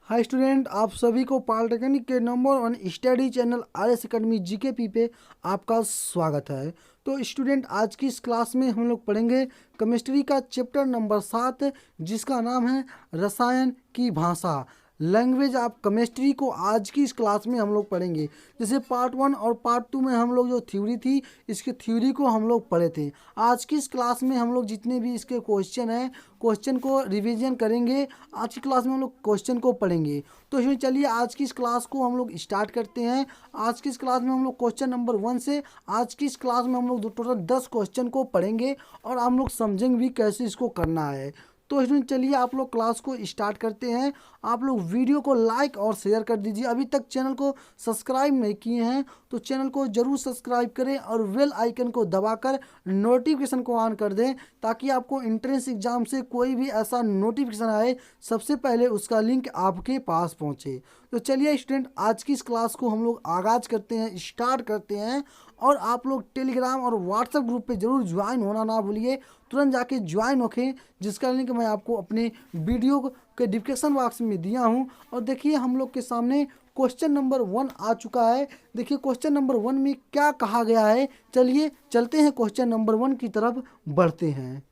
Hi student, आप सभी को पॉलिटेक्निक के number 1 study channel RS academy GK पे आपका स्वागत है। तो स्टूडेंट, आज की इस क्लास में हम लोग पढ़ेंगे केमिस्ट्री का चैप्टर नंबर 7, जिसका नाम है रसायन की भाषा, लैंग्वेज ऑफ केमिस्ट्री को आज की इस क्लास में हम लोग पढ़ेंगे। जैसे पार्ट 1 और पार्ट 2 में हम लोग जो थ्योरी थी, इसकी थ्योरी को हम लोग पढ़े थे। आज की इस क्लास में हम लोग जितने भी इसके क्वेश्चन हैं, क्वेश्चन को रिवीजन करेंगे। आज की क्लास में हम लोग क्वेश्चन को पढ़ेंगे। तो इसमें चलिए आज की इस क्लास को हम लोग स्टार्ट करते हैं। आज की इस क्लास में हम लोग क्वेश्चन नंबर 1 से आज की इस क्लास में हम लोग टोटल 10 क्वेश्चन को पढ़ेंगे और हम लोग समझेंगे भी कैसे इसको करना है। तो इसमें चलिए आप लोग क्लास को स्टार्ट करते हैं। आप लोग वीडियो को लाइक और शेयर कर दीजिए। अभी तक चैनल को सब्सक्राइब नहीं किए हैं तो चैनल को ज़रूर सब्सक्राइब करें और बेल आइकन को दबाकर नोटिफिकेशन को ऑन कर दें, ताकि आपको एंट्रेंस एग्ज़ाम से कोई भी ऐसा नोटिफिकेशन आए सबसे पहले उसका लिंक आपके पास पहुंचे। तो चलिए स्टूडेंट, आज की इस क्लास को हम लोग आगाज़ करते हैं, स्टार्ट करते हैं। और आप लोग टेलीग्राम और व्हाट्सएप ग्रुप पे ज़रूर ज्वाइन होना ना भूलिए। तुरंत जाके ज्वाइन होखें, जिसका लिंक मैं आपको अपने वीडियो के डिस्क्रिप्शन बॉक्स में दिया हूँ। और देखिए हम लोग के सामने क्वेश्चन नंबर 1 आ चुका है। देखिए क्वेश्चन नंबर 1 में क्या कहा गया है। चलिए चलते हैं, क्वेश्चन नंबर 1 की तरफ बढ़ते हैं।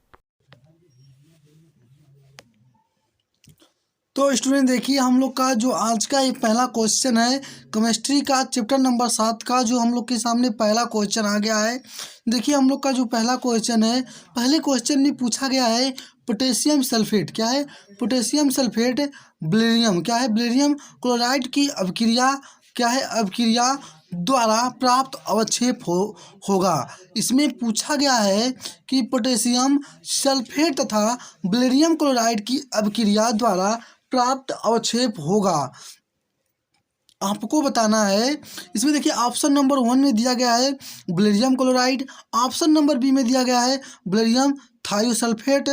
तो स्टूडेंट देखिए, हम लोग का जो आज का ये पहला क्वेश्चन है केमिस्ट्री का चैप्टर नंबर 7 का, जो हम लोग के सामने पहला क्वेश्चन आ गया है। देखिए हम लोग का जो पहला क्वेश्चन है, पहले क्वेश्चन में पूछा गया है पोटेशियम सल्फेट। क्या है? पोटेशियम सल्फेट बेरिलियम, क्या है? बेरिलियम क्लोराइड की अभिक्रिया, क्या है? अभिक्रिया द्वारा प्राप्त अवक्षेप होगा। इसमें पूछा गया है कि पोटेशियम सल्फेट तथा बेरिलियम क्लोराइड की अभिक्रिया द्वारा प्राप्त अवक्षेप होगा। आपको बताना है। इसमें देखिए ऑप्शन नंबर 1 में दिया गया है beryllium chloride, option number B में दिया गया है beryllium thiosulphate,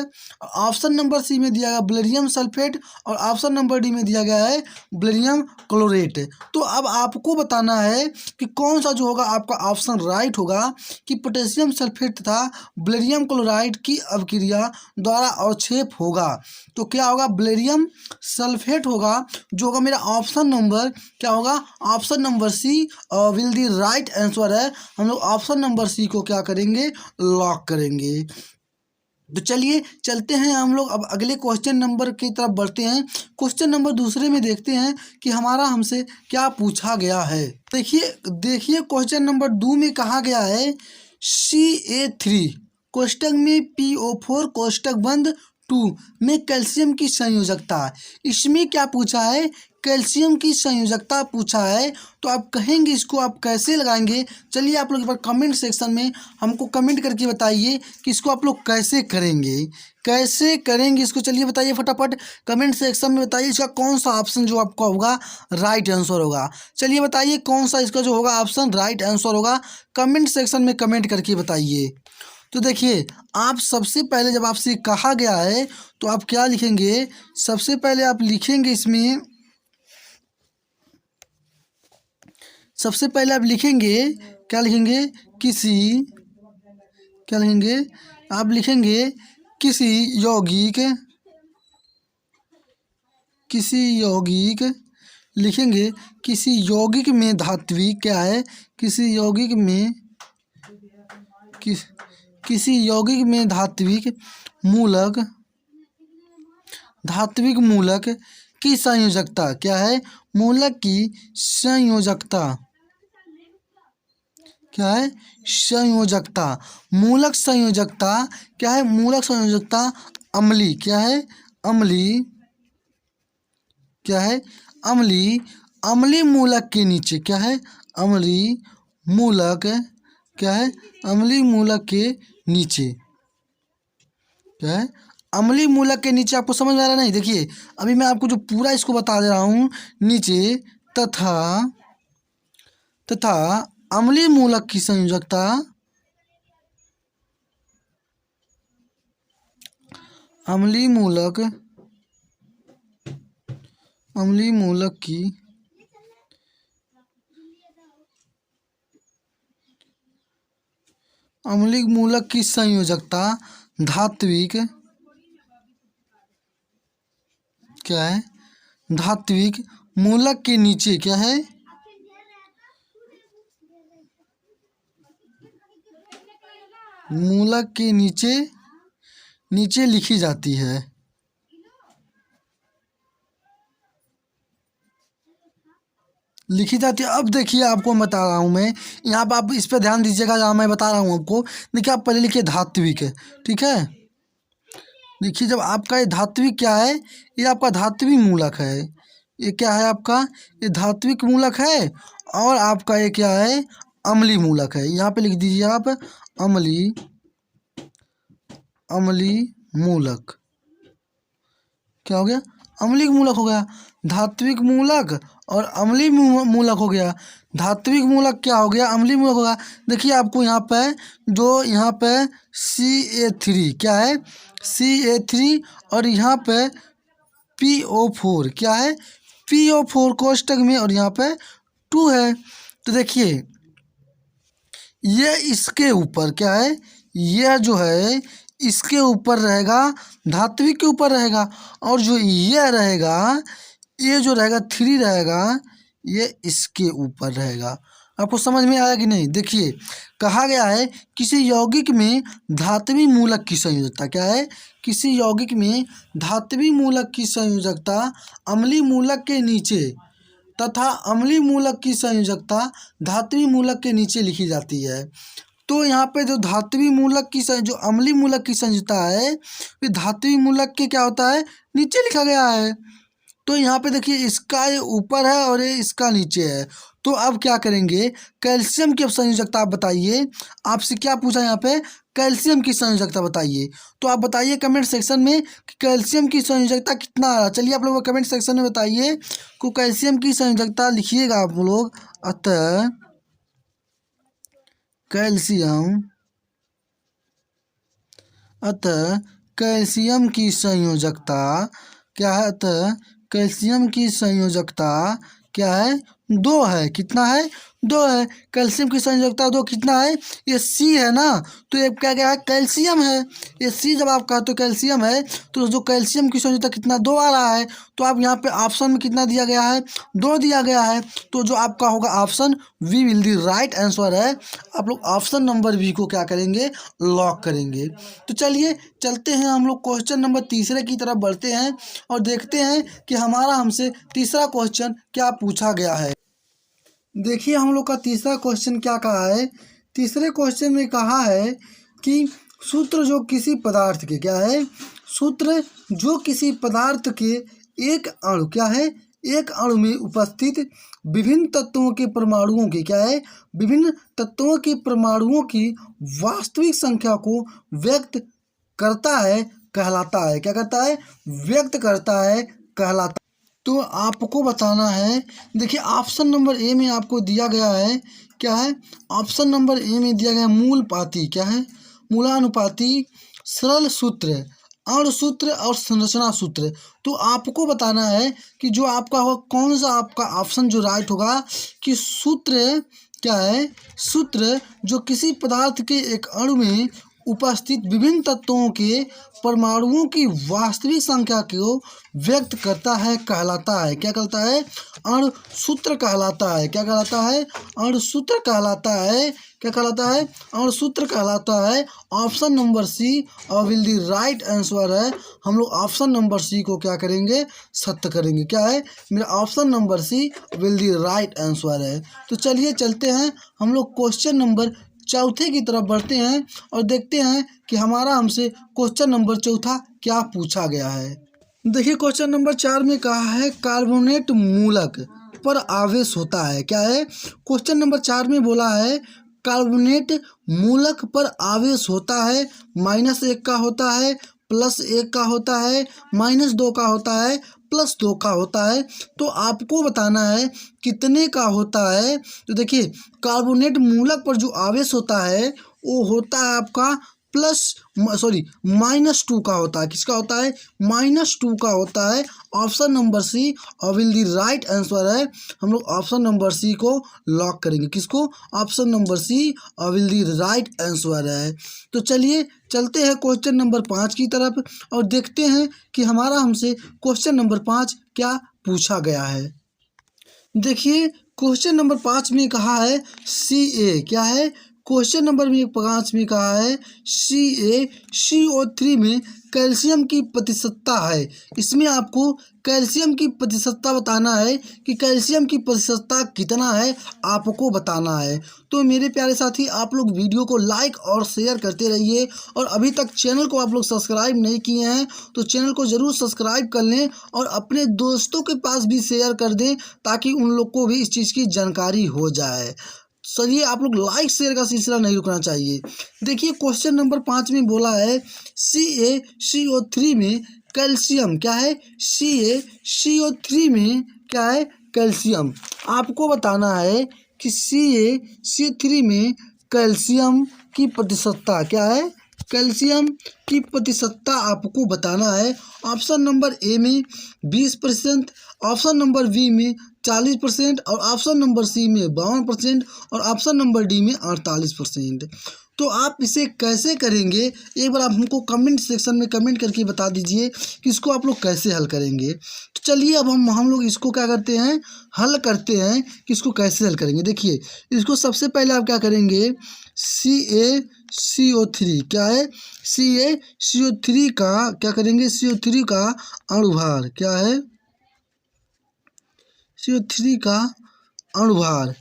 option number C में दिया गया बेरिलियम सल्फेट और ऑप्शन नंबर डी में दिया गया है बेरिलियम क्लोरेट। तो अब आपको बताना है कि कौन सा जो होगा आपका ऑप्शन राइट होगा कि पोटेशियम सल्फेट तथा बेरिलियम क्लोराइड की अभिक्रिया द्वारा अवक्षेप होगा। तो क्या होगा? बेरिलियम सल्फेट होगा, जो होगा मेरा ऑप्शन नंबर क्या होगा? Option number C will the right answer है। हम लोग ऑप्शन नंबर सी को क्या करेंगे? लॉक करेंगे। तो चलिए चलते हैं हम लोग अब अगले क्वेश्चन नंबर की तरफ बढ़ते हैं। क्वेश्चन नंबर दूसरे में देखते हैं कि हमारा हमसे क्या पूछा गया है। देखिए देखिए क्वेश्चन नंबर 2 में कहा गया है CA3 कोष्टक में PO4 कोष्टक बंद 2 में कैल्शियम की संयोजकता। इसमें क्या पूछा है? कैल्शियम की संयोजकता पूछा है। तो आप कहेंगे इसको आप कैसे लगाएंगे? चलिए आप लोग एक बार कमेंट सेक्शन में हमको कमेंट करके बताइए कि इसको आप लोग कैसे करेंगे, कैसे करेंगे इसको। चलिए बताइए फटाफट कमेंट सेक्शन में बताइए इसका कौन सा ऑप्शन जो आपका होगा राइट आंसर होगा। चलिए बताइए कौन सा इसका जो होगा ऑप्शन राइट आंसर होगा, कमेंट सेक्शन में कमेंट करके बताइए। तो देखिए, आप सबसे पहले जब आपसे कहा गया है तो आप क्या लिखेंगे? सबसे पहले आप लिखेंगे इसमें, सबसे पहले आप लिखेंगे, क्या लिखेंगे? किसी, क्या लिखेंगे? आप लिखेंगे किसी यौगिक, किसी यौगिक लिखेंगे किसी यौगिक में धात्विक, क्या है? किसी यौगिक में किसी यौगिक में धात्विक मूलक, धात्विक मूलक की संयोजकता, क्या है? मूलक की संयोजकता, क्या है? संयोजकता, मूलक संयोजकता, क्या है? मूलक संयोजकता अम्लीय, क्या है? अम्लीय, क्या है? अम्लीय, अम्लीय मूलक के नीचे, क्या है? अम्लीय मूलक, क्या है? अम्लीय मूलक के नीचे, क्या है? अम्लीय मूलक के नीचे। आपको समझ में आ रहा नहीं? देखिए अभी मैं आपको जो पूरा इसको बता दे रहा हूँ, नीचे तथा, तथा अम्लीय मूलक की संयोजकता, अम्लीय मूलक, अम्लीय मूलक की, अम्लीय मूलक की संयोजकता धात्विक, क्या है? धात्विक मूलक के नीचे क्या है, मूलक के नीचे नीचे लिखी जाती है। लिखी जाती है। अब देखिए आपको मैं बता रहा हूँ, मैं यहाँ पर आप इस पर ध्यान दीजिएगा, जहाँ मैं बता रहा हूँ आपको। देखिए आप पहले लिखिए धात्विक है, ठीक है। देखिए जब आपका ये धात्विक क्या है, ये आपका धात्विक मूलक है। ये क्या है आपका, ये धात्विक मूलक है। और आपका ये क्या है, अम्लीय मूलक है। यहाँ पे लिख दीजिए आप अम्लीय, अम्लीय मूलक। क्या हो गया, अम्लीय मूलक हो गया। धात्विक मूलक और अम्लीय मूलक हो गया। धात्विक मूलक क्या हो गया, अम्लीय मूलक होगा। देखिए आपको यहाँ पे जो यहाँ पे CA3 क्या है, CA3, और यहाँ पे PO4 क्या है, PO4 कोष्टक में, और यहाँ पे 2 है। तो देखिए ये इसके ऊपर क्या है, यह जो है इसके ऊपर रहेगा, धात्विक के ऊपर रहेगा। और जो यह रहेगा, ये जो रहेगा 3 रहेगा, ये इसके ऊपर रहेगा। आपको समझ में आया कि नहीं। देखिए कहा गया है किसी यौगिक में धात्विक मूलक की संयोजकता क्या है, किसी यौगिक में धात्विक मूलक की संयोजकता अम्लीय मूलक के नीचे तथा अम्लीय मूलक की संयोजकता धात्विक मूलक के नीचे लिखी जाती है। तो यहाँ पे जो धात्विक मूलक की जो अम्लीय मूलक की संयोजकता है, ये धात्विक मूलक के क्या होता है, नीचे लिखा गया है। तो यहाँ पे देखिए इसका ये ऊपर है और ये इसका नीचे है। तो अब क्या करेंगे, कैल्शियम की संयोजकता आप बताइए। आपसे क्या पूछा यहाँ पे, कैल्शियम की संयोजकता बताइए। तो आप बताइए कमेंट सेक्शन में कि कैल्शियम की संयोजकता कितना आ रहा है। चलिए आप लोग कमेंट सेक्शन में बताइए को कैल्शियम की संयोजकता लिखिएगा आप लोग। अतः कैल्शियम, अतः कैल्शियम की संयोजकता क्या है, अतः कैल्शियम की संयोजकता क्या है, 2 है। कितना है, 2 है। कैल्शियम की संयोजकता 2 कितना है, ये C है ना, तो ये क्या क्या है, कैल्शियम है। ये C जब आप कहते हो कैल्शियम है, तो जो कैल्शियम की संयोजकता कितना, 2 आ रहा है। तो आप यहाँ पे ऑप्शन में कितना दिया गया है, 2 दिया गया है। तो जो आपका होगा option B will the right answer है। आप लोग ऑप्शन नंबर बी को क्या करेंगे, लॉक करेंगे। तो चलिए चलते हैं हम लोग क्वेश्चन नंबर तीसरे की तरफ बढ़ते हैं और देखते हैं कि हमारा हमसे तीसरा क्वेश्चन क्या पूछा गया है। देखिए हम लोग का तीसरा क्वेश्चन क्या कहा है। तीसरे क्वेश्चन में कहा है कि सूत्र जो किसी पदार्थ के क्या है, सूत्र जो किसी पदार्थ के एक अणु क्या है, एक अणु में उपस्थित विभिन्न तत्वों के परमाणुओं की क्या है, विभिन्न तत्वों के परमाणुओं की वास्तविक संख्या को व्यक्त करता है कहलाता है। क्या करता है, व्यक्त करता है कहलाता। तो आपको बताना है। देखिए ऑप्शन नंबर ए में आपको दिया गया है क्या है, ऑप्शन नंबर ए में दिया गया मूलपाती क्या है, मूलानुपाती सरल सूत्र, अणु सूत्र और संरचना सूत्र। तो आपको बताना है कि जो आपका हो कौन सा आपका ऑप्शन जो राइट होगा कि सूत्र क्या है, सूत्र जो किसी पदार्थ के एक अणु में उपस्थित विभिन्न तत्वों के परमाणुओं की वास्तविक संख्या को व्यक्त करता है कहलाता है। क्या कहलाता है, अणु सूत्र कहलाता है। क्या कहलाता है, अणु सूत्र कहलाता है। क्या कहलाता है, अणु सूत्र कहलाता है। ऑप्शन नंबर सी और विल दी राइट आंसर है। हम लोग ऑप्शन नंबर सी को क्या करेंगे, सत्य करेंगे। क्या है, मेरा option number C will the right answer है। तो चलिए चलते हैं हम लोग क्वेश्चन नंबर चौथे की तरफ बढ़ते हैं और देखते हैं कि हमारा हमसे क्वेश्चन नंबर चौथा क्या पूछा गया है। देखिए क्वेश्चन नंबर 4 में कहा है कार्बोनेट मूलक पर आवेश होता है। क्या है, क्वेश्चन नंबर 4 में बोला है कार्बोनेट मूलक पर आवेश होता है। -1 का होता है, +1 का होता है, -2 का होता है, +2 का होता है। तो आपको बताना है कितने का होता है। तो देखिए कार्बोनेट मूलक पर जो आवेश होता है वो होता है आपका -2 का होता है। किसका होता है, -2 का होता है। ऑप्शन नंबर सी और विल दी राइट आंसर है। हम लोग ऑप्शन नंबर सी को लॉक करेंगे। किसको, ऑप्शन नंबर सी और विल दी राइट आंसर है। तो चलिए चलते हैं क्वेश्चन नंबर 5 की तरफ और देखते हैं कि हमारा हमसे क्वेश्चन नंबर 5 क्या पूछा गया है। देखिए क्वेश्चन नंबर 5 में कहा है Ca, क्या है, क्वेश्चन नंबर में 5 में कहा है CaCO3 में कैल्शियम की प्रतिशतता है। इसमें आपको कैल्शियम की प्रतिशतता बताना है कि कैल्शियम की प्रतिशतता कितना है, आपको बताना है। तो मेरे प्यारे साथी, आप लोग वीडियो को लाइक और शेयर करते रहिए, और अभी तक चैनल को आप लोग सब्सक्राइब नहीं किए हैं तो चैनल को ज़रूर सब्सक्राइब कर लें और अपने दोस्तों के पास भी शेयर कर दें, ताकि उन लोग को भी इस चीज़ की जानकारी हो जाए। चलिए, आप लोग लाइक शेयर का सिलसिला नहीं रुकना चाहिए। देखिए क्वेश्चन नंबर 5 में बोला है CaCO3 में कैल्शियम, क्या है, CaCO3 में क्या है, कैल्शियम। आपको बताना है कि CaCO3 में कैल्शियम की प्रतिशतता क्या है, कैल्शियम की प्रतिशतता आपको बताना है। ऑप्शन नंबर ए में 20%, ऑप्शन नंबर बी में 40% और ऑप्शन नंबर सी में 52% और ऑप्शन नंबर डी में 48%। तो आप इसे कैसे करेंगे, एक बार आप हमको कमेंट सेक्शन में कमेंट करके बता दीजिए कि इसको आप लोग कैसे हल करेंगे। तो चलिए अब हम लोग इसको क्या करते हैं, हल करते हैं कि इसको कैसे हल करेंगे। देखिए इसको सबसे पहले आप क्या करेंगे, CaCO3, क्या है, CaCO3 का क्या करेंगे, CO3 का अणुभार, क्या है, CO3 का अणुभार,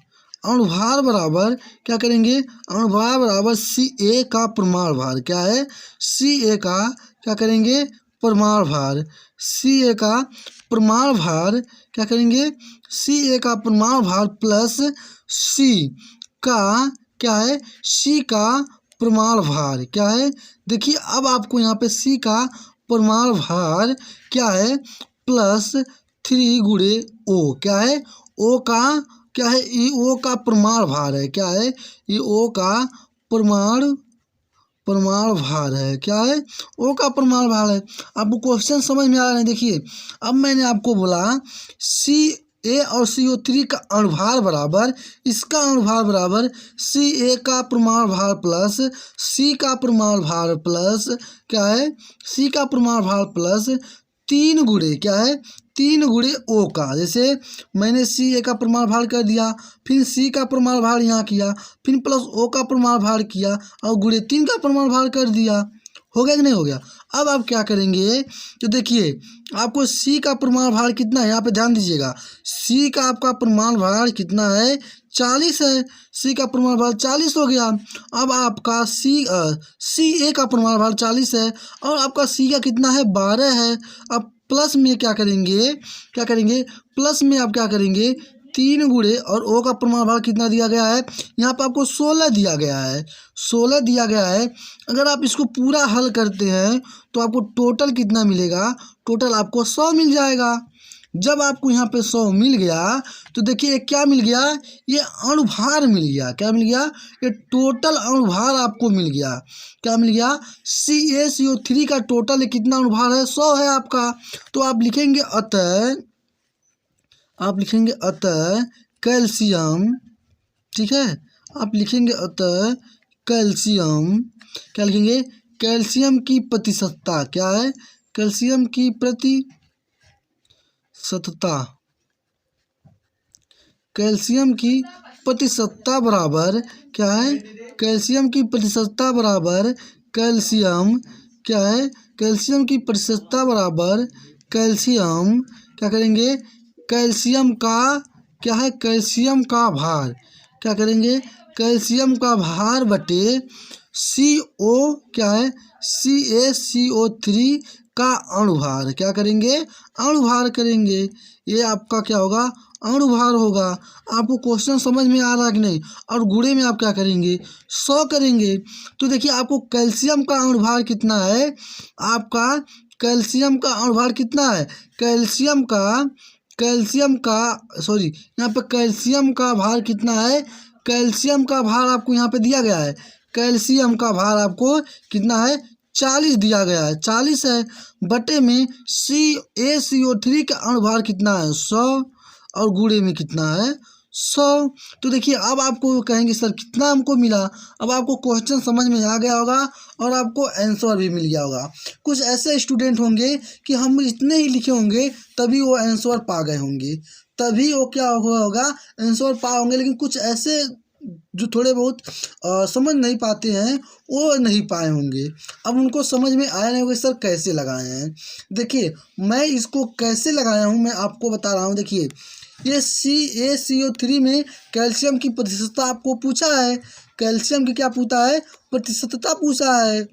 अणुभार बराबर क्या करेंगे, अणुभार बराबर Ca का परमाणु भार, क्या है, Ca का क्या करेंगे, परमाणु भार, Ca का परमाणु भार क्या करेंगे, Ca का परमाणु भार प्लस C का क्या है, C का परमाणु भार, क्या है। देखिए अब आपको यहाँ पे C का परमाणु भार क्या है, प्लस 3 गुणे O, क्या है, O का क्या है, ये O का परमाणु भार है, क्या है, ये O का परमाणु भार है, क्या है, O का परमाणु भार है। आपको क्वेश्चन समझ में आ रहा है। देखिए अब मैंने आपको बोला Ca और CO3 का अणुभार बराबर, इसका अणुभार बराबर Ca का परमाणु भार प्लस C का परमाणु भार प्लस क्या है, C का परमाणु भार प्लस 3 गुणे क्या है, 3 गुणे O का। जैसे मैंने Ca का परमाणु भार कर दिया, फिर C का परमाणु भार यहाँ किया, फिर प्लस O का परमाणु भार किया और गुणे 3 का परमाणु भार कर दिया। हो गया कि नहीं हो गया। अब आप क्या करेंगे, तो देखिए आपको C का परमाणु भार कितना है, यहाँ पे ध्यान दीजिएगा। C का आपका परमाणु भार कितना है, 40 है। C का परमाणु भार 40 हो गया। अब आपका Ca का परमाणु भार 40 है और आपका C का कितना है, 12 है। अब प्लस में क्या करेंगे, प्लस में आप क्या करेंगे, 3 गुणे और O का परमाणु भार कितना दिया गया है, यहाँ पे आपको 16 दिया गया है, 16 दिया गया है। अगर आप इसको पूरा हल करते हैं तो आपको टोटल कितना मिलेगा, टोटल आपको 100 मिल जाएगा। जब आपको यहाँ पे 100 मिल गया तो देखिए क्या मिल गया, ये अणुभार मिल गया। क्या मिल गया, ये टोटल अणुभार आपको मिल गया। क्या मिल गया, CaCO3 का टोटल कितना अणुभार है, 100 है आपका। तो आप लिखेंगे अतः कैल्शियम, ठीक है, आप लिखेंगे अतः कैल्शियम, क्या लिखेंगे, कैल्शियम की प्रतिशतता, क्या है, कैल्शियम की प्रतिशतता, कैल्शियम की प्रतिशतता बराबर क्या है, कैल्शियम की प्रतिशतता बराबर कैल्शियम, क्या है, कैल्शियम की प्रतिशतता बराबर कैल्शियम, क्या करेंगे, कैल्शियम का क्या है, कैल्शियम का भार, क्या करेंगे, कैल्शियम का भार बटे CO क्या है, CaCO3 का अणुभार, क्या करेंगे, अणुभार करेंगे। ये आपका क्या होगा, अणुभार होगा। आपको क्वेश्चन समझ में आ रहा है कि नहीं। और गुणे में आप क्या करेंगे, 100 करेंगे। तो देखिए आपको कैल्शियम का अणुभार कितना है, आपका कैल्शियम का अणुभार कितना है, कैल्शियम का सॉरी यहाँ पे कैल्शियम का भार कितना है, कैल्शियम का भार आपको यहाँ पे दिया गया है। कैल्शियम का भार आपको कितना है, 40 दिया गया है, 40 है। बटे में CaCO3 का अणुभार कितना है, 100 और गुणे में कितना है, 100। तो देखिए अब आपको कहेंगे सर कितना हमको मिला। अब आपको क्वेश्चन समझ में आ गया होगा और आपको आंसर भी मिल गया होगा। कुछ ऐसे स्टूडेंट होंगे कि हम इतने ही लिखे होंगे तभी वो आंसर पा गए होंगे, तभी वो क्या हुआ होगा आंसर पा होंगे। लेकिन कुछ ऐसे जो थोड़े बहुत समझ नहीं पाते हैं वो नहीं पाए होंगे। अब उनको समझ में आया नहीं होगा सर कैसे लगाए हैं। देखिए मैं इसको कैसे लगाया हूँ मैं आपको बता रहा हूँ। देखिए ये CaCO3 में कैल्शियम की प्रतिशतता आपको पूछा है। कैल्शियम की क्या पूछा है, प्रतिशतता पूछा है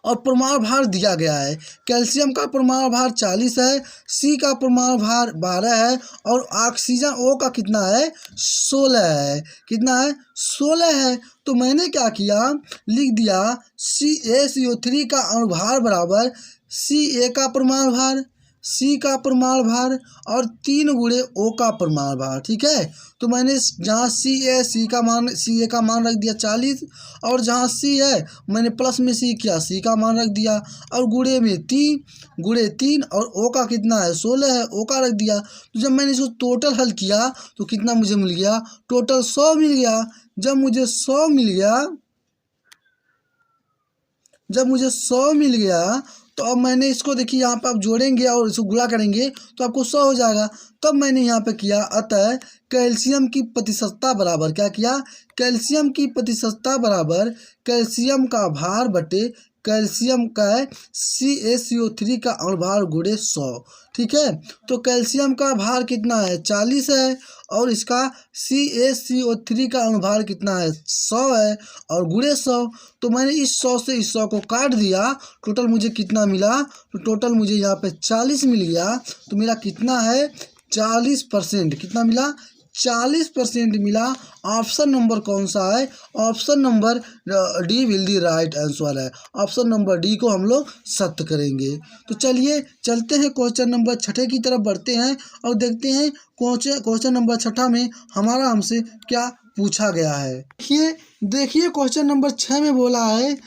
और परमाणु भार दिया गया है। कैल्शियम का परमाणु भार 40 है, सी का परमाणु भार 12 है और ऑक्सीजन O का कितना है 16 है। कितना है 16 है। तो मैंने क्या किया लिख दिया CaCO3 का अणुभार बराबर Ca का परमाणु भार, C का परमाणु भार और 3 गुणे O का परमाणु भार। ठीक है, तो मैंने जहाँ Ca का मान रख दिया 40 और जहाँ C है मैंने प्लस में C किया, C का मान रख दिया और गुणे में 3 और O का कितना है 16 है, O का रख दिया। तो जब मैंने इसको टोटल हल किया तो कितना मुझे मिल गया, टोटल 100 मिल गया। जब मुझे 100 मिल गया तो अब मैंने इसको देखिए यहाँ पे आप जोड़ेंगे और इसको गुणा करेंगे तो आपको 100 हो जाएगा। तब मैंने यहाँ पे किया अतः कैल्शियम की प्रतिशतता बराबर क्या किया, कैल्शियम की प्रतिशतता बराबर कैल्शियम का भार बटे कैल्शियम का CaCO3 का अणुभार गुणे 100। ठीक है, तो कैल्शियम का भार कितना है 40 है और इसका CaCO3 का अणुभार कितना है 100 है और गुणे 100। तो मैंने इस 100 से इस 100 को काट दिया, टोटल मुझे कितना मिला, तो टोटल मुझे यहाँ पे 40 मिल गया। तो मेरा कितना है 40%, कितना मिला 40% मिला। ऑप्शन नंबर कौन सा है, option number D will the right answer है। ऑप्शन नंबर डी को हम लोग सत्य करेंगे। तो चलिए चलते हैं क्वेश्चन नंबर 6 की तरफ बढ़ते हैं और देखते हैं क्वेश्चन नंबर 6 में हमारा हमसे क्या पूछा गया है। देखिए क्वेश्चन नंबर 6 में बोला है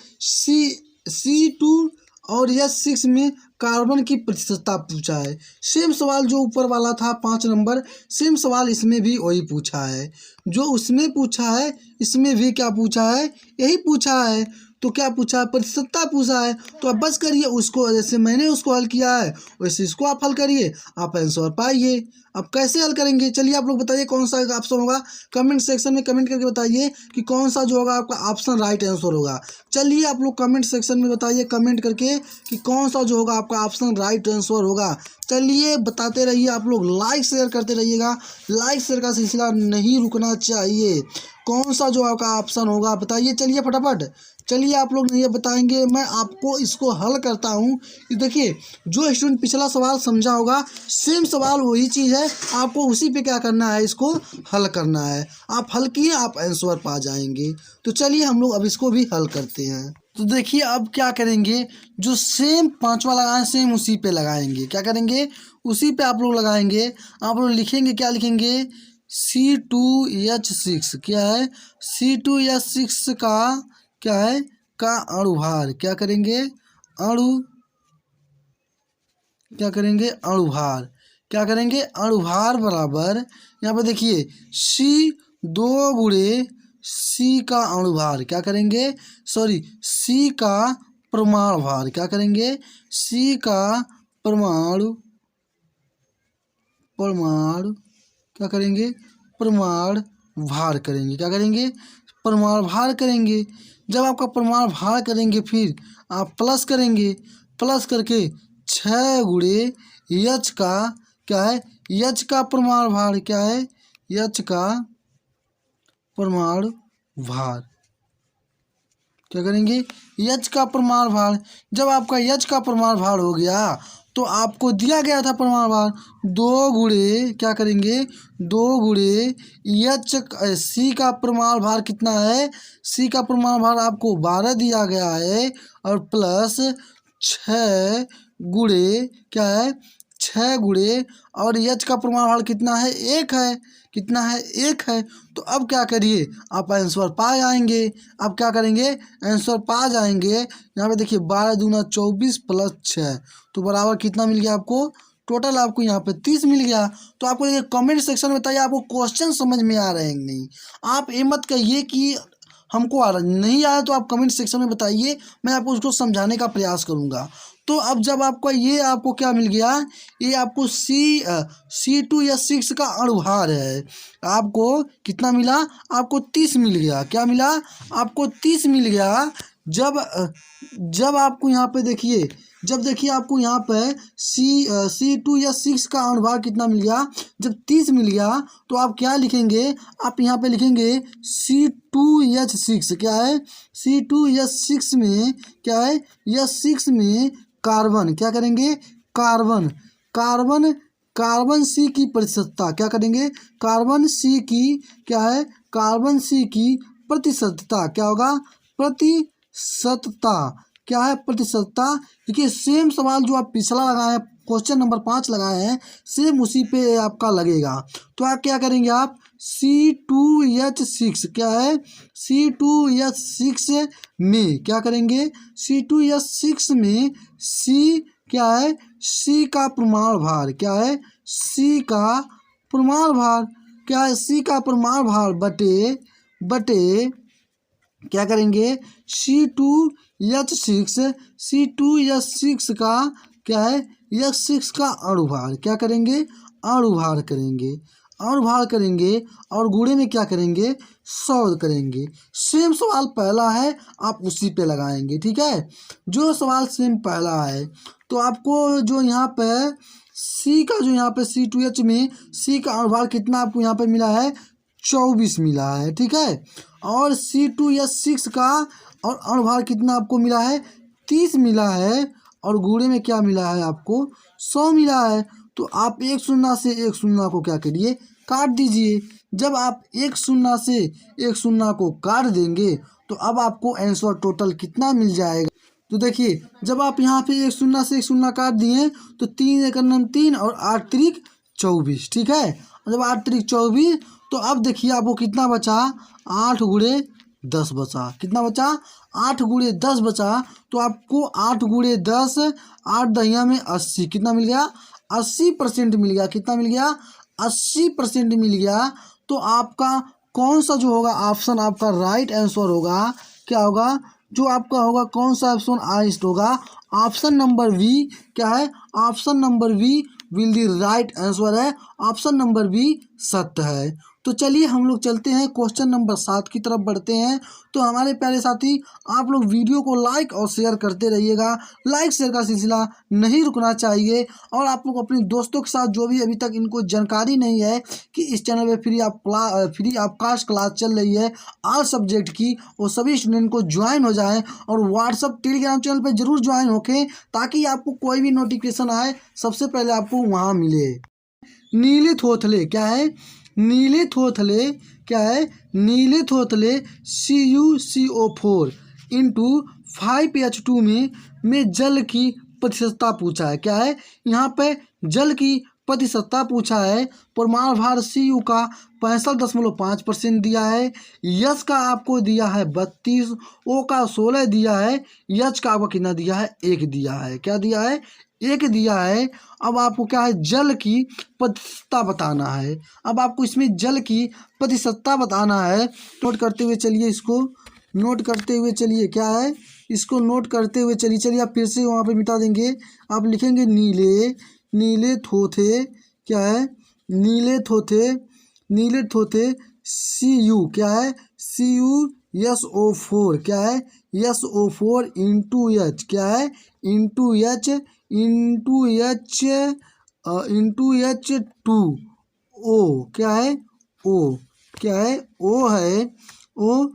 C2 और S6 में कार्बन की प्रतिशतता पूछा है। सेम सवाल जो ऊपर वाला था 5 नंबर, सेम सवाल इसमें भी वही पूछा है। जो उसमें पूछा है इसमें भी क्या पूछा है, यही पूछा है। तो क्या पूछा है, प्रतिशतता पूछा है। तो अब बस करिए उसको, जैसे मैंने उसको हल किया है वैसे इसको आप हल करिए, आप आंसर पाइए। अब कैसे हल करेंगे चलिए आप लोग बताइए कौन सा ऑप्शन होगा। कमेंट सेक्शन में कमेंट करके बताइए कि कौन सा जो होगा आपका ऑप्शन राइट आंसर होगा। चलिए आप लोग कमेंट सेक्शन में बताइए कमेंट करके कि कौन सा जो होगा आपका ऑप्शन राइट आंसर होगा। चलिए बताते रहिए आप लोग, लाइक शेयर करते रहिएगा, लाइक शेयर का सिलसिला नहीं रुकना चाहिए। कौन सा जो आपका ऑप्शन होगा बताइए, चलिए फटाफट। चलिए आप लोग नहीं बताएंगे, मैं आपको इसको हल करता हूँ। देखिए जो स्टूडेंट पिछला सवाल समझा होगा सेम सवाल वही चीज़ है, आपको उसी पे क्या करना है, इसको हल करना है। आप हल किए आप आंसर पा जाएंगे। तो चलिए हम लोग अब इसको भी हल करते हैं। तो देखिए अब क्या करेंगे, जो सेम 5वां लगाएं सेम उसी पे लगाएंगे। क्या करेंगे, उसी पे आप लोग लगाएंगे। आप लोग लिखेंगे, क्या लिखेंगे, C2H6 क्या है, C2H6 का क्या है, का अणुभार। क्या करेंगे, अणुभार। क्या करेंगे, अणुभार बराबर यहाँ पे देखिए C2 गुणे C का अणुभार। क्या करेंगे, C का परमाणु भार। क्या करेंगे, C का परमाणु क्या करेंगे, परमाणु भार करेंगे। क्या करेंगे, परमाणु भार करेंगे। जब आपका परमाणु भार करेंगे फिर आप प्लस करेंगे, प्लस करके 6 गुणे H का क्या है, H का परमाणु भार। क्या है, H का परमाणु भार। क्या करेंगे, H का परमाणु भार। जब आपका H का परमाणु भार हो गया तो आपको दिया गया था परमाणु भार 2 गुणे, क्या करेंगे, 2 गुणे C का परमाणु भार कितना है, C का परमाणु भार आपको 12 दिया गया है और प्लस 6 गुणे क्या है, 6 गुणे और H का परमाणु भार कितना है, 1 है। कितना है, 1 है। तो अब क्या करिए, आप आंसर पा जाएंगे। आप क्या करेंगे, आंसर पा जाएंगे। यहाँ पे देखिए 12 दूना 24 प्लस 6 तो बराबर कितना मिल गया आपको, टोटल आपको यहाँ पे 30 मिल गया। तो आपको देखिए कमेंट सेक्शन में बताइए आपको क्वेश्चन समझ में आ रहे हैं कि नहीं। आप ये मत कहिए कि हमको आ रहा नहीं आया, तो आप कमेंट सेक्शन में बताइए, मैं आपको उसको समझाने का प्रयास करूँगा। तो अब जब आपका ये आपको क्या मिल गया, ये आपको C2H6 का अणुभार है। आपको कितना मिला, आपको 30 मिल गया। क्या मिला, आपको 30 मिल गया। जब आपको यहाँ पे देखिए, जब देखिए आपको यहाँ पे C2H6 का अणुभार कितना मिल गया, जब 30 मिल गया तो आप क्या लिखेंगे, आप यहाँ पे लिखेंगे C2H6 क्या है, C2H6 में क्या है, H6 में कार्बन, क्या करेंगे, कार्बन कार्बन कार्बन सी की प्रतिशतता, क्या करेंगे, कार्बन सी की क्या है, कार्बन सी की प्रतिशतता क्या होगा, प्रतिशतता क्या है, प्रतिशतता। देखिए सेम सवाल जो आप पिछला लगाए हैं, क्वेश्चन नंबर 5 लगाए हैं, सेम उसी पे आपका लगेगा। तो आप क्या करेंगे, आप C2H6 क्या है, C2H6 में क्या करेंगे, C2H6 में C क्या है, C का परमाणु भार क्या है, C का परमाणु भार क्या है, C का परमाणु भार बटे क्या करेंगे, C2H6 का क्या है, H6 का अणुभार क्या करेंगे, अणुभार करेंगे और गुणे में क्या करेंगे, 100 करेंगे। सेम सवाल पहला है, आप उसी पे लगाएंगे। ठीक है, जो सवाल सेम पहला है तो आपको जो यहाँ पे C का जो यहाँ पे C2H में C का अणुभार कितना आपको यहाँ पे मिला है, 24 मिला है। ठीक है, और C2H6 का और अणुभार कितना आपको मिला है, 30 मिला है और गुणे में क्या मिला है आपको, 100 मिला है। तो आप एक शून्य से एक शून्य को क्या करिए, काट दीजिए। जब आप एक शून्य से एक शून्य को काट देंगे तो अब आपको आंसर टोटल कितना मिल जाएगा। तो देखिए जब आप यहाँ पे एक शून्य से एक शून्य काट दिए तो 3 एक 3 और 8 त्रिक 24। ठीक है, जब 8 त्रिक 24 तो अब देखिए आपको कितना बचा, 8 गुणे 10 बचा। कितना बचा, 8 गुणे 10 बचा। तो आपको 8 गुणे 10, 8 दहिया में 80, कितना मिल गया, 80% मिल गया। कितना मिल गया, 80% मिल गया। तो आपका कौन सा जो होगा ऑप्शन आपका राइट आंसर होगा, क्या होगा, जो आपका होगा कौन सा ऑप्शन आइस्ट होगा, ऑप्शन नंबर बी क्या है, option number B will the right answer है, ऑप्शन नंबर बी सत्य है। तो चलिए हम लोग चलते हैं क्वेश्चन नंबर 7 की तरफ बढ़ते हैं। तो हमारे प्यारे साथी आप लोग वीडियो को लाइक और शेयर करते रहिएगा, लाइक शेयर का सिलसिला नहीं रुकना चाहिए। और आप लोग अपने दोस्तों के साथ जो भी अभी तक इनको जानकारी नहीं है कि इस चैनल पे फ्री ऑफ क्लास चल रही है ऑल सब्जेक्ट की, वो सभी स्टूडेंट को ज्वाइन हो जाएं और व्हाट्सअप टेलीग्राम चैनल पर जरूर ज्वाइन होके, ताकि आपको कोई भी नोटिफिकेशन आए सबसे पहले आपको वहाँ मिले। नीले थोथले क्या है, नीले थोथले क्या है, नीले थोथले CuCO4 इंटू 5H2 में जल की प्रतिशतता पूछा है। क्या है, यहाँ पे जल की प्रतिशतता पूछा है। परमाणु भार Cu का 65.5% दिया है, यश का आपको दिया है 32, O का 16 दिया है, H का आपको कितना दिया है, 1 दिया है। क्या दिया है, 1 दिया है। अब आपको क्या है, जल की प्रतिशतता बताना है। अब आपको इसमें जल की प्रतिशतता बताना है। नोट करते हुए चलिए, इसको नोट करते हुए चलिए, क्या है, इसको नोट करते हुए चलिए आप फिर से वहाँ पे मिटा देंगे। आप लिखेंगे नीले थोथे क्या है, नीले थोथे Cu क्या है, CuSO4 क्या है, SO4 इंटू H क्या है, इंटू H2O क्या है, O क्या है, O है, O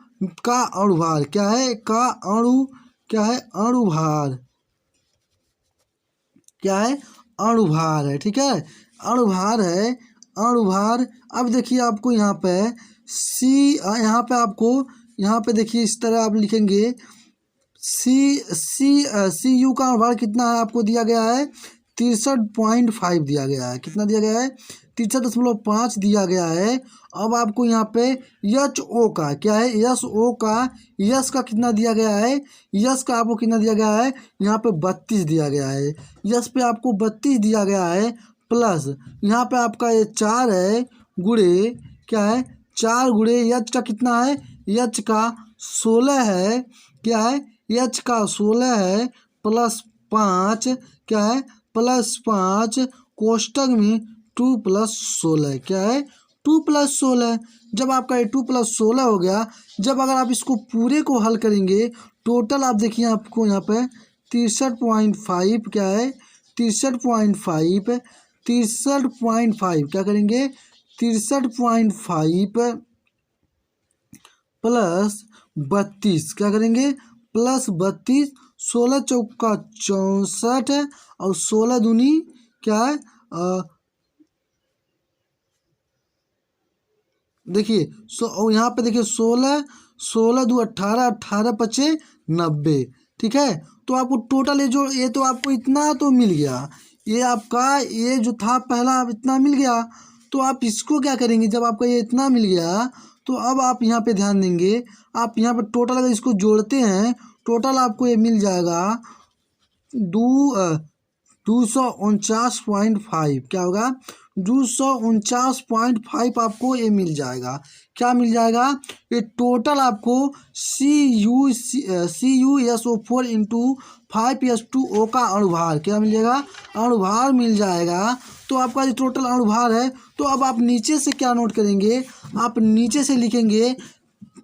का अणुभार क्या है, का अणु क्या है, अणुभार क्या है, अणुभार है। ठीक है, अणुभार है, अणुभार। अब देखिए आपको यहाँ पे यहाँ पे आपको यहाँ पे देखिए इस तरह आप लिखेंगे Cu का अणुभार कितना है, आपको दिया गया है 63.5 दिया गया है। कितना दिया गया है? 63.5 दिया गया है। अब आपको यहाँ पे एच ओ का क्या है, यस ओ का, यस का कितना दिया गया है, यस का आपको कितना दिया गया है, यहाँ पे 32 दिया गया है। यस पे आपको 32 दिया गया है, प्लस यहाँ पे आपका ये 4 है, गुणे क्या है, 4 गुणे एच का कितना है, एच का 16 है, क्या है, एच का 16 है, प्लस 5 क्या है, प्लस 5 कोष्टक में 2+16 क्या है, 2+16। जब आपका ये 2+16 हो गया, जब अगर आप इसको पूरे को हल करेंगे, टोटल आप देखिए आपको यहाँ पे 63.5 क्या है, 63.5 63.5 क्या करेंगे, 63.5 प्लस 32 क्या करेंगे, प्लस 32, 16 चौका 64 है, और 16 दूनी क्या है, देखिए और यहाँ पे देखिए 16, 16 दूनी 18, 18×5 90। ठीक है, तो आपको टोटल ये तो आपको इतना तो मिल गया, ये आपका ये जो था पहला इतना मिल गया। तो आप इसको क्या करेंगे, जब आपका ये इतना मिल गया तो अब आप यहाँ पे ध्यान देंगे, आप यहाँ पे टोटल अगर इसको जोड़ते हैं, टोटल आपको ये मिल जाएगा 249.5 क्या होगा, 249.5 आपको ये मिल जाएगा। क्या मिल जाएगा, ये टोटल आपको CuSO4 इंटू 5s2O का अणुभार क्या मिल जाएगा, अणुभार मिल जाएगा। तो आपका जो टोटल अणुभार है, तो अब आप नीचे से क्या नोट करेंगे, आप नीचे से लिखेंगे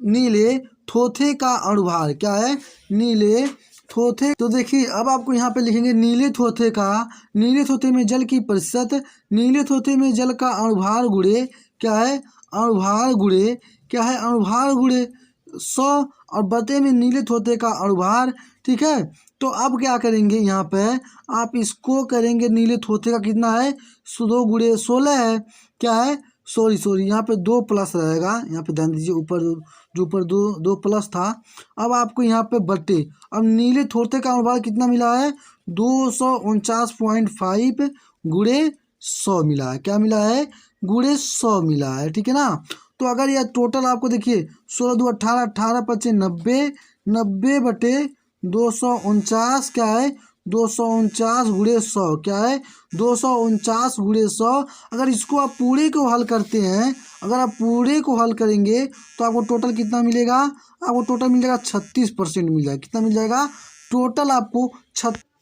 नीले थोथे का अणुभार क्या है, नीले थोथे। तो देखिए अब आपको यहाँ पे लिखेंगे नीले थोथे का, नीले थोथे में जल की प्रतिशत, नीले थोथे में जल का अणुभार गुणे क्या है, अणुभार गुणे क्या है, अणुभार गुणे 100, और बटे में नीले थोथे का अणुभार। ठीक है, तो अब क्या करेंगे, यहाँ पे आप इसको करेंगे, नीले थोथे का कितना है, 2 गुणे 16 है, क्या है, सॉरी यहाँ पे 2 प्लस रहेगा, यहाँ पे ध्यान दीजिए, ऊपर जो ऊपर दो प्लस था। अब आपको यहाँ पे बट्टे, अब नीले थोथे का अणुभार कितना मिला है, 249.5 गुणे 100 मिला है, क्या मिला है, गुणे 100 मिला है। ठीक है ना, तो अगर यह टोटल आपको देखिए 16 2 18, 18×5 90, 90/249 क्या है, 249 गुणे 100 क्या है, 249 गुणे 100। अगर इसको आप पूरे को हल करते हैं, अगर आप पूरे को हल करेंगे तो आपको टोटल कितना मिलेगा, आपको टोटल मिल जाएगा 36% मिल जाएगा। कितना मिल जाएगा, टोटल आपको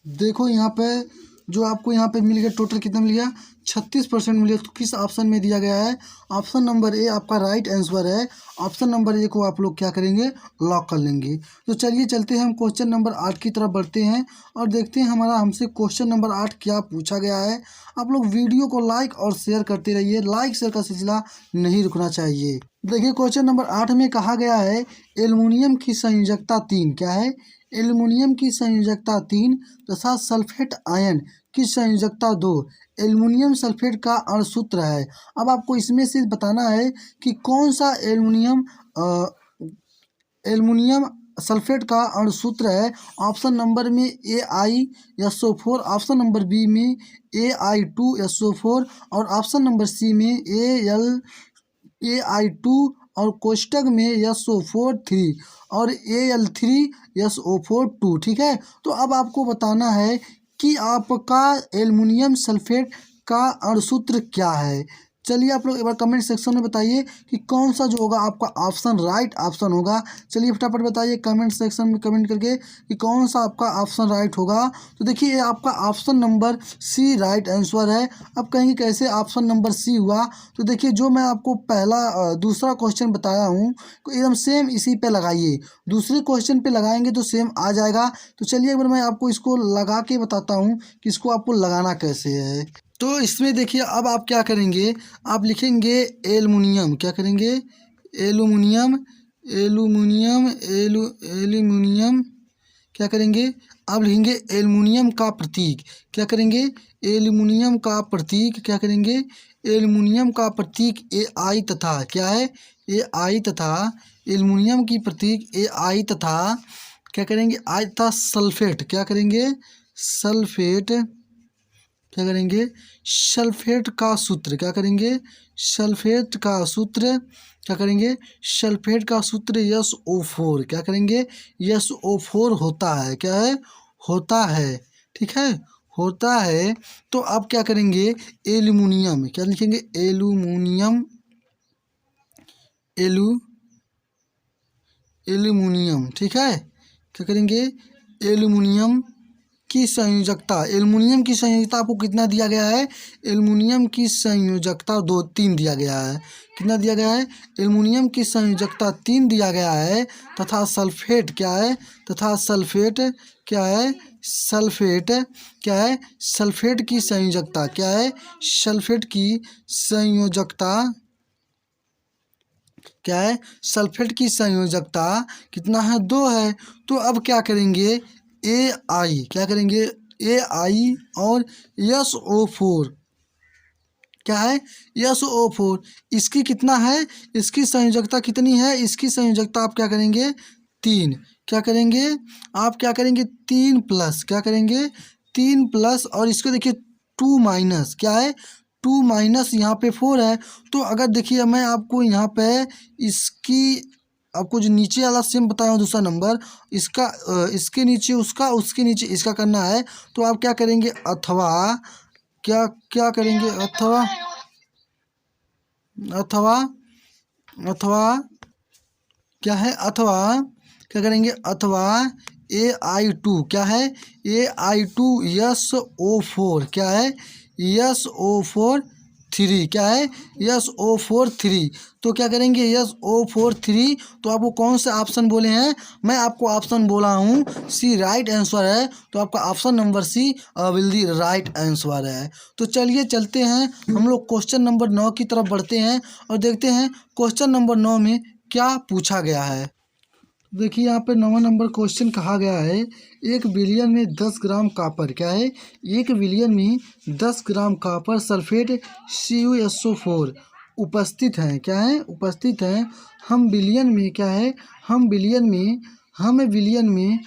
देखो यहाँ पे जो आपको यहाँ पे मिल गया, टोटल कितना मिल गया, 36% मिल गया। तो किस ऑप्शन में दिया गया है, ऑप्शन नंबर ए आपका राइट आंसर है। ऑप्शन नंबर ए को आप लोग क्या करेंगे, लॉक कर लेंगे। तो चलिए चलते हैं हम क्वेश्चन नंबर 8 की तरफ बढ़ते हैं और देखते हैं हमारा हमसे क्वेश्चन नंबर 8 क्या पूछा गया है। आप लोग वीडियो को लाइक और शेयर करते रहिए, लाइक शेयर का सिलसिला नहीं रुकना चाहिए। देखिए क्वेश्चन नंबर 8 में कहा गया है, एल्युमिनियम की संयोजकता 3 क्या है, एल्युमिनियम की संयोजकता 3 तथा सल्फेट आयन की संयोजकता 2। एल्युमिनियम सल्फेट का अणुसूत्र है। अब आपको इसमें से बताना है कि कौन सा एल्युमिनियम सल्फेट का अणुसूत्र है। ऑप्शन नंबर में AiSO4, ऑप्शन नंबर बी में Ai2SO4 और ऑप्शन नंबर सी में Ai2 और कोष्टक में SO4 3 और Al3SO4 2। ठीक है, तो अब आपको बताना है कि आपका एल्युमिनियम सल्फेट का अणुसूत्र क्या है। चलिए आप लोग एक बार कमेंट सेक्शन में बताइए कि कौन सा जो होगा आपका ऑप्शन राइट ऑप्शन होगा। चलिए फटाफट बताइए कमेंट सेक्शन में कमेंट करके कि कौन सा आपका ऑप्शन राइट होगा। तो देखिए ये आपका option number C right answer है। अब कहेंगे कैसे ऑप्शन नंबर सी हुआ, तो देखिए जो मैं आपको दूसरा क्वेश्चन बताया हूँ तो एकदम सेम इसी पे लगाइए, दूसरे क्वेश्चन पे लगाएंगे तो सेम आ जाएगा। तो चलिए एक बार मैं आपको इसको लगा के बताता हूँ कि इसको आपको लगाना कैसे है। तो इसमें देखिए अब आप क्या करेंगे, आप लिखेंगे एल्युमिनियम, क्या करेंगे, एल्युमिनियम एल्युमिनियम एल्युमिनियम क्या करेंगे, आप लिखेंगे एल्युमिनियम का प्रतीक, क्या करेंगे, एल्युमिनियम का प्रतीक क्या करेंगे, एल्युमिनियम का प्रतीक Ai तथा क्या है, Ai तथा एल्युमिनियम की प्रतीक Ai तथा क्या करेंगे, आई तथा सल्फेट क्या करेंगे, सल्फेट क्या करेंगे, सल्फेट का सूत्र, क्या करेंगे, सल्फेट का सूत्र, क्या करेंगे, सल्फेट का सूत्र SO4, क्या करेंगे, SO4 होता है, क्या है, होता है, ठीक है, होता है। तो अब क्या करेंगे, एल्युमिनियम, क्या लिखेंगे, एल्युमिनियम, एल्युमिनियम, ठीक है, क्या करेंगे, एल्युमिनियम की संयोजकता, एल्युमिनियम की संयोजकता आपको कितना दिया गया है, एल्युमिनियम की संयोजकता 3 दिया गया है, कितना दिया गया है, एल्युमिनियम की संयोजकता 3 दिया गया है, तथा सल्फेट क्या है, तथा सल्फेट क्या है, सल्फेट क्या है, सल्फेट की संयोजकता क्या है, सल्फेट की संयोजकता क्या है, सल्फेट की संयोजकता कितना है, 2 है। तो अब क्या करेंगे, AI, क्या करेंगे, AI और SO4, क्या है, SO4, इसकी कितना है, इसकी संयोजकता कितनी है, इसकी संयोजकता आप क्या करेंगे, 3, क्या करेंगे, आप क्या करेंगे, 3 प्लस, क्या करेंगे, 3 प्लस, और इसको देखिए 2 माइनस, क्या है, 2 माइनस यहाँ पे 4 है। तो अगर देखिए मैं आपको यहाँ पे इसकी, आपको जो नीचे वाला सेम बताया हूँ दूसरा नंबर, इसका इसके नीचे उसका, उसके नीचे इसका करना है। तो आप क्या करेंगे, अथवा क्या क्या करेंगे, अथवा अथवा अथवा क्या है, अथवा क्या करेंगे, अथवा AI2, क्या है, AI2 SO4, क्या है, SO4 3, क्या है, SO4 3। तो क्या करेंगे, SO4 3, तो आपको कौन से ऑप्शन बोले हैं, मैं आपको ऑप्शन बोला हूँ सी राइट आंसर है। तो आपका option number C will the right answer है। तो चलिए चलते हैं हम लोग क्वेश्चन नंबर 9 की तरफ बढ़ते हैं और देखते हैं क्वेश्चन नंबर 9 में क्या पूछा गया है। देखिए यहाँ पे 9वां नंबर क्वेश्चन कहा गया है, 1 बिलियन में 10 ग्राम कॉपर, क्या है, 1 बिलियन में 10 ग्राम कॉपर सल्फेट CuSO4 उपस्थित हैं, क्या है, उपस्थित हैं। हम बिलियन में क्या है, हम बिलियन में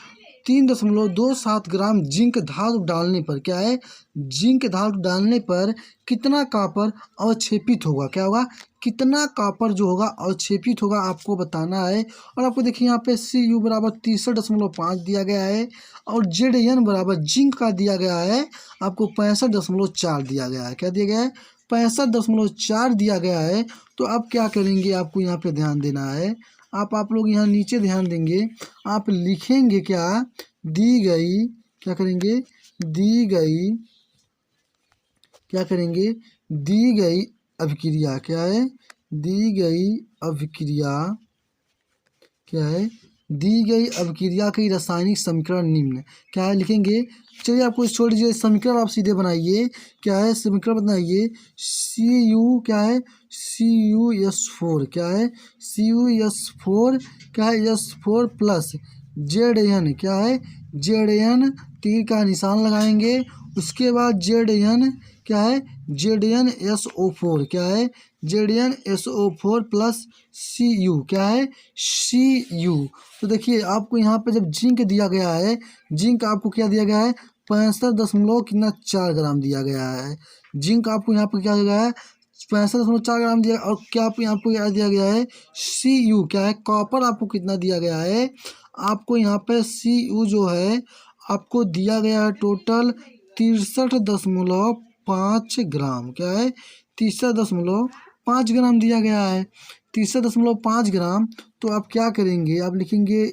3.27 ग्राम जिंक धातु डालने पर, क्या है, जिंक धातु डालने पर कितना कॉपर अवक्षेपित होगा, क्या होगा, कितना कॉपर जो होगा अवक्षेपित होगा, आपको बताना है। और आपको देखिए यहाँ पे Cu बराबर 63.5 दिया गया है, और Zn बराबर जिंक का दिया गया है आपको 65.4 दिया गया है, क्या दिया गया है, 65.4 दिया गया है। तो अब क्या करेंगे, आपको यहाँ पे ध्यान देना है, आप लोग यहाँ नीचे ध्यान देंगे, आप लिखेंगे क्या, दी गई, क्या करेंगे, दी गई, क्या करेंगे, दी गई अभिक्रिया, क्या है, दी गई अभिक्रिया, क्या है, दी गई अभिक्रिया की रासायनिक समीकरण निम्न, क्या है, लिखेंगे। चलिए आपको छोड़ दीजिए, समीकरण आप सीधे बनाइए, क्या है, समीकरण बनाइए, Cu क्या है, CuS4, क्या है, CuS4, क्या है, S4 प्लस Zn, क्या है, Zn, तीर का निशान लगाएंगे, उसके बाद Zn क्या है, ZnSO4, क्या है, ZnSO4 प्लस Cu, क्या है, Cu। तो देखिए आपको यहाँ पे जब जिंक दिया गया है, जिंक आपको क्या दिया गया है, 65 कितना 4 ग्राम दिया गया है, जिंक आपको यहाँ पे क्या दिया गया है, 65.4 ग्राम दिया। और क्या आपको क्या दिया गया है, Cu, क्या है, कॉपर आपको कितना दिया गया है, आपको यहाँ पे Cu जो है आपको दिया गया है टोटल 63.5 ग्राम, क्या है, 63.5 ग्राम दिया गया है, 63.5 ग्राम। तो आप क्या करेंगे, आप लिखेंगे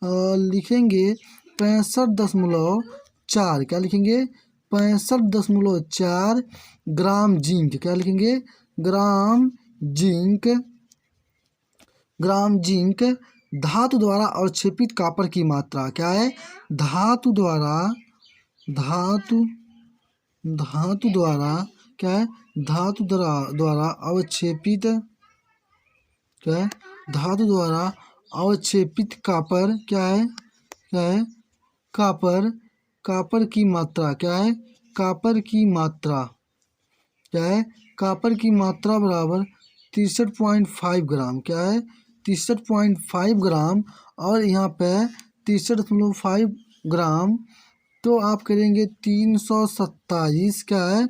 65.4, क्या लिखेंगे, 65.4 ग्राम जिंक, क्या लिखेंगे, ग्राम जिंक, ग्राम जिंक धातु द्वारा अवक्षेपित कॉपर की मात्रा, क्या है, धातु द्वारा, धातु धातु द्वारा, क्या है, धातु द्वारा अवक्षेपित, क्या है, धातु द्वारा अवक्षेपित कॉपर, क्या है, क्या है, कॉपर, कॉपर की मात्रा, क्या है, कॉपर की मात्रा, क्या है, कॉपर की मात्रा बराबर 63.5 ग्राम, क्या है, 63.5 ग्राम। और यहाँ पे 63.5 ग्राम तो आप करेंगे 327 क्या है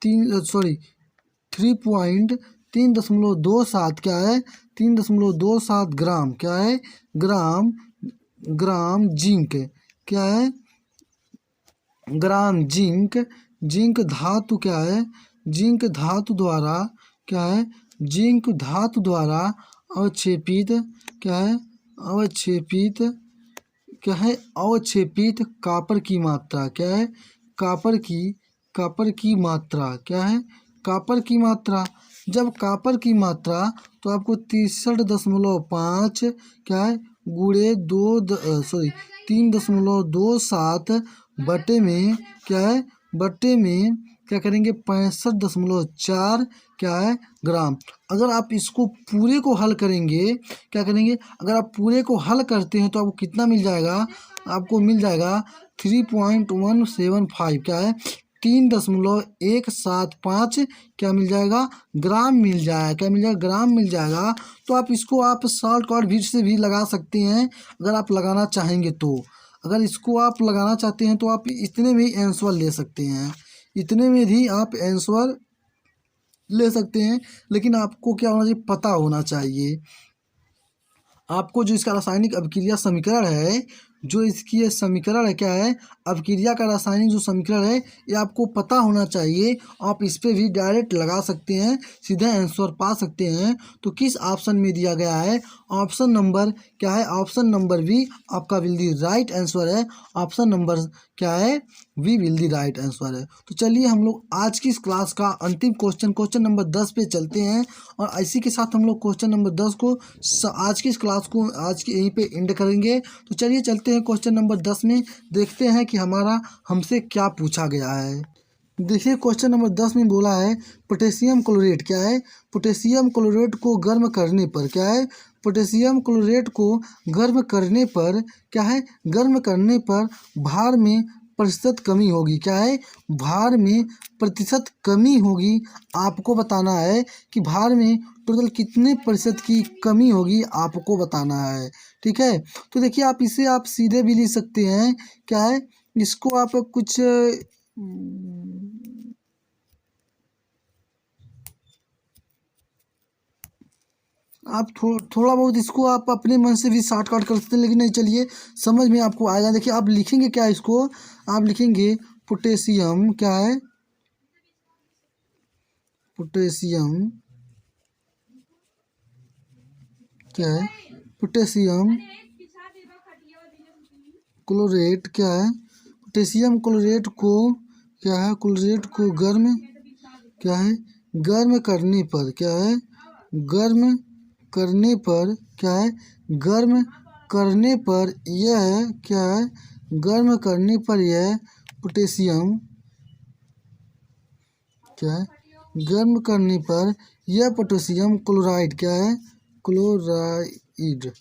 3.27 क्या है 3.27 ग्राम क्या है ग्राम ग्राम जिंक क्या है ग्राम जिंक जिंक धातु क्या है जिंक धातु द्वारा क्या है जिंक धातु द्वारा अवक्षेपित क्या है अवक्षेपित क्या है अवक्षेपित कॉपर की मात्रा क्या है कॉपर की मात्रा क्या है कॉपर की मात्रा। जब कॉपर की मात्रा तो आपको 63.5 क्या है गुणे 3.27 बटे में क्या है बटे में क्या करेंगे 65.4 क्या है ग्राम। अगर आप इसको पूरे को हल करेंगे क्या करेंगे अगर आप पूरे को हल करते हैं तो आपको कितना मिल जाएगा आपको मिल जाएगा 3.175 क्या है 3.175 क्या मिल जाएगा ग्राम मिल जाएगा क्या मिल जाएगा ग्राम मिल जाएगा। तो आप इसको आप शॉर्टकट भी से भी लगा सकते हैं अगर आप लगाना चाहेंगे तो। अगर इसको आप लगाना चाहते हैं तो आप इतने में ही आंसर ले सकते हैं इतने में भी आप आंसर ले सकते हैं। लेकिन आपको क्या होना चाहिए पता होना चाहिए आपको जो इसका रासायनिक अभिक्रिया समीकरण है जो इसकी ये समीकरण है क्या है अभिक्रिया का रासायनिक जो समीकरण है ये आपको पता होना चाहिए। आप इस पे भी डायरेक्ट लगा सकते हैं सीधे आंसर पा सकते हैं। तो किस ऑप्शन में दिया गया है ऑप्शन नंबर क्या है ऑप्शन नंबर बी आपका विल दी राइट आंसर है। ऑप्शन नंबर क्या है B will the right answer है। तो चलिए हम लोग आज की इस क्लास का अंतिम क्वेश्चन नंबर 10 पे चलते हैं और इसी के साथ हम लोग क्वेश्चन नंबर 10 को आज की इस क्लास को आज की यहीं पे एंड करेंगे। तो चलिए चलते हैं क्वेश्चन नंबर 10 में देखते हैं कि हमारा हमसे क्या पूछा गया है। देखिए क्वेश्चन नंबर 10 में बोला है पोटेशियम क्लोरेट क्या है पोटेशियम क्लोरेट को गर्म करने पर क्या है पोटेशियम क्लोरेट को गर्म करने पर क्या है गर्म करने पर भार में प्रतिशत कमी होगी क्या है भार में प्रतिशत कमी होगी। आपको बताना है कि भार में टोटल कितने प्रतिशत की कमी होगी आपको बताना है ठीक है। तो देखिए आप इसे आप सीधे भी लिख सकते हैं क्या है इसको आप कुछ आप थोड़ा बहुत इसको आप अपने मन से भी शॉर्टकट कर सकते हैं लेकिन नहीं चलिए समझ में आपको आएगा। देखिए आप लिखेंगे क्या इसको आप लिखेंगे पोटेशियम क्या है पोटेशियम क्या है पोटेशियम क्लोरेट क्या है पोटेशियम क्लोरेट को क्या है क्लोरेट को गर्म क्या है गर्म करने पर क्या है गर्म करने पर क्या है गर्म करने पर यह क्या है गर्म करने पर यह पोटेशियम क्या है गर्म करने पर यह पोटेशियम क्लोराइड क्या है क्लोराइड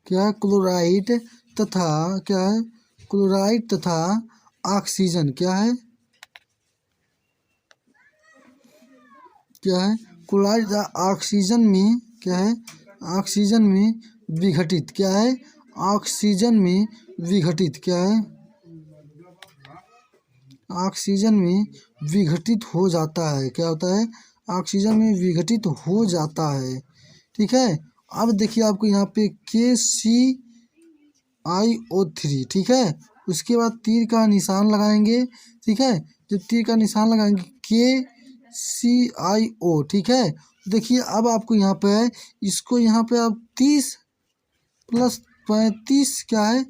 क्या है क्लोराइड तथा क्या है क्लोराइड तथा ऑक्सीजन क्या है क्लोराइड ऑक्सीजन में क्या है ऑक्सीजन में विघटित क्या है ऑक्सीजन में विघटित क्या है ऑक्सीजन में विघटित हो जाता है क्या होता है ऑक्सीजन में विघटित हो जाता है ठीक है। अब देखिए आपको यहाँ पे KClO3 ठीक है उसके बाद तीर का निशान लगाएंगे ठीक है जब तीर का निशान लगाएंगे KClO ठीक है। देखिए अब आपको यहाँ पे इसको यहाँ पे आप 30 + 35 क्या है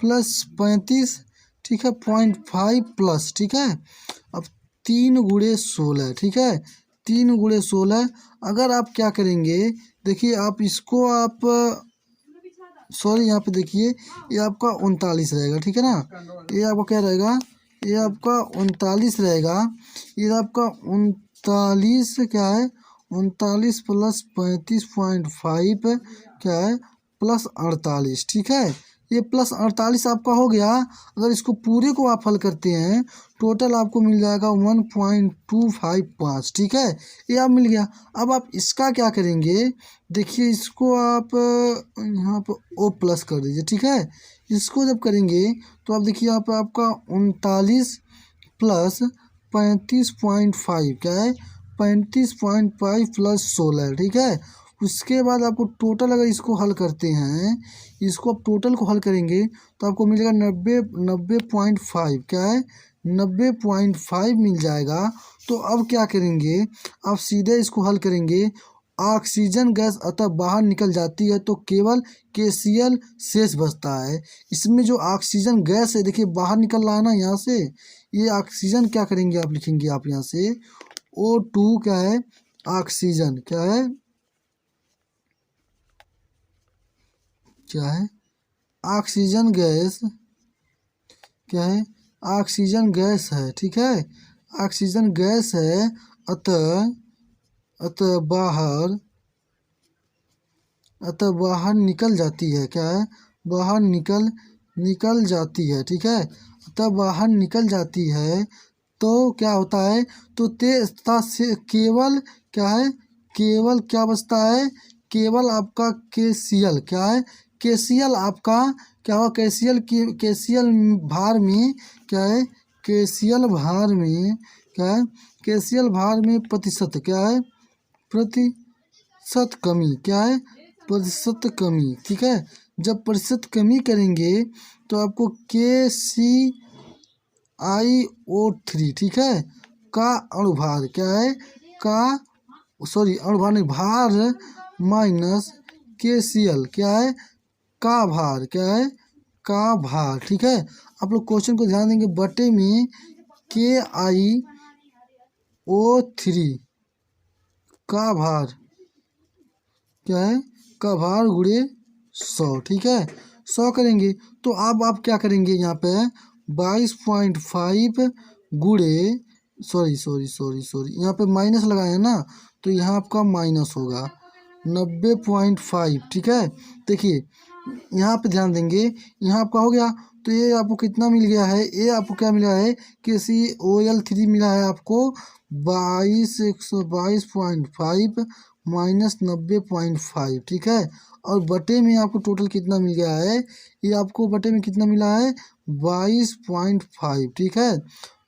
+35 ठीक है 0.5 प्लस ठीक है। अब 3 × 16 ठीक है 3 × 16 अगर आप क्या करेंगे देखिए आप इसको आप सॉरी यहाँ पे देखिए ये आपका 39 रहेगा ठीक है ना ये आपका क्या रहेगा ये आपका 39 रहेगा ये आपका 39 क्या है 39 + 35.5 क्या है +48 ठीक है ये +48 आपका हो गया। अगर इसको पूरे को आप हल करते हैं टोटल आपको मिल जाएगा 1.255, ठीक है, ये आप मिल गया। अब आप इसका क्या करेंगे, देखिए इसको आप यहाँ पर ओ प्लस कर दीजिए, ठीक है। इसको जब करेंगे तो आप देखिए यहाँ पर आपका 39 प्लस 35.5 क्या है, 35.5 प्लस 16, ठीक है। उसके बाद आपको टोटल अगर इसको हल करते हैं, इसको आप टोटल को हल करेंगे तो आपको मिलेगा 90.5 क्या है, 90.5 मिल जाएगा। तो अब क्या करेंगे, आप सीधे इसको हल करेंगे। ऑक्सीजन गैस अतः बाहर निकल जाती है तो केवल KCl शेष बचता है। इसमें जो ऑक्सीजन गैस है देखिए बाहर निकल रहा है ना यहाँ से, ये ऑक्सीजन क्या करेंगे आप लिखेंगे आप यहाँ से O2 क्या है, ऑक्सीजन क्या है, क्या है, ऑक्सीजन गैस क्या है, ऑक्सीजन गैस है, ठीक है, ऑक्सीजन गैस है। अतः अतः बाहर अतः बाहर निकल जाती है, क्या है, बाहर निकल जाती है, ठीक है। अतः बाहर निकल जाती है तो क्या होता है, तो तेजता से केवल क्या है, केवल क्या बचता है, केवल आपका KCl क्या है, KCl आपका क्या हुआ, KCl भार में क्या है, KCl भार में क्या है, KCl भार में प्रतिशत क्या है, प्रतिशत कमी क्या है, प्रतिशत कमी, ठीक है। जब प्रतिशत कमी करेंगे तो आपको KClO3 ठीक है का अणुभार क्या है, का अणुभार नहीं, भार माइनस KCl क्या है, का भार क्या है, का भार, ठीक है। आप लोग क्वेश्चन को ध्यान देंगे, बटे में KiO3 का भार क्या है, का भार गुणे 100, ठीक है। 100 करेंगे तो अब आप क्या करेंगे, यहाँ पे 22.5 गुणे सॉरी यहाँ पे माइनस लगाए हैं ना, तो यहाँ आपका माइनस होगा 90.5, ठीक है। देखिए यहाँ पे ध्यान देंगे, यहाँ आपका हो गया, तो ये आपको कितना मिल गया है, ये आपको क्या मिला है, KCOL3 मिला है आपको 122.5 माइनस 90.5, ठीक है। और बटे में आपको टोटल कितना मिल गया है, ये आपको बटे में कितना मिला है 22.5, ठीक है।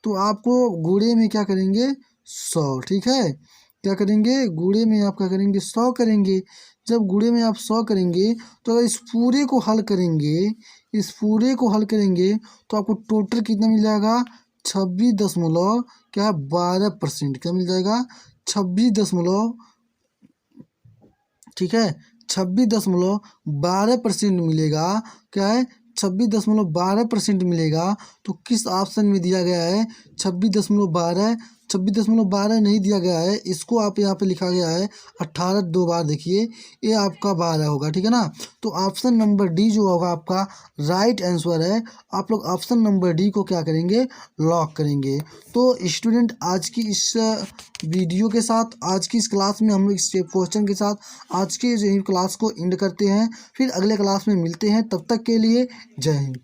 तो आपको गुणे में क्या करेंगे 100, ठीक है, क्या करेंगे गुणे में आप क्या करेंगे 100 करेंगे। जब गुणे में आप 100 करेंगे तो अगर इस पूरे को हल करेंगे, इस पूरे को हल करेंगे तो आपको टोटल कितना मिल जाएगा 26 क्या 12% क्या मिल जाएगा 26 ठीक है 26.12% मिलेगा, क्या है 26.12% मिलेगा। तो किस ऑप्शन में दिया गया है 26.12, 26.12 नहीं दिया गया है, इसको आप यहाँ पे लिखा गया है 18 दो बार, देखिए ये आपका 12 होगा, ठीक है ना। तो ऑप्शन नंबर डी जो होगा आपका राइट आंसर है। आप लोग ऑप्शन नंबर डी को क्या करेंगे लॉक करेंगे। तो स्टूडेंट आज की इस वीडियो के साथ, आज की इस क्लास में हम लोग इस क्वेश्चन के साथ आज की क्लास को एंड करते हैं। फिर अगले क्लास में मिलते हैं, तब तक के लिए जय हिंद।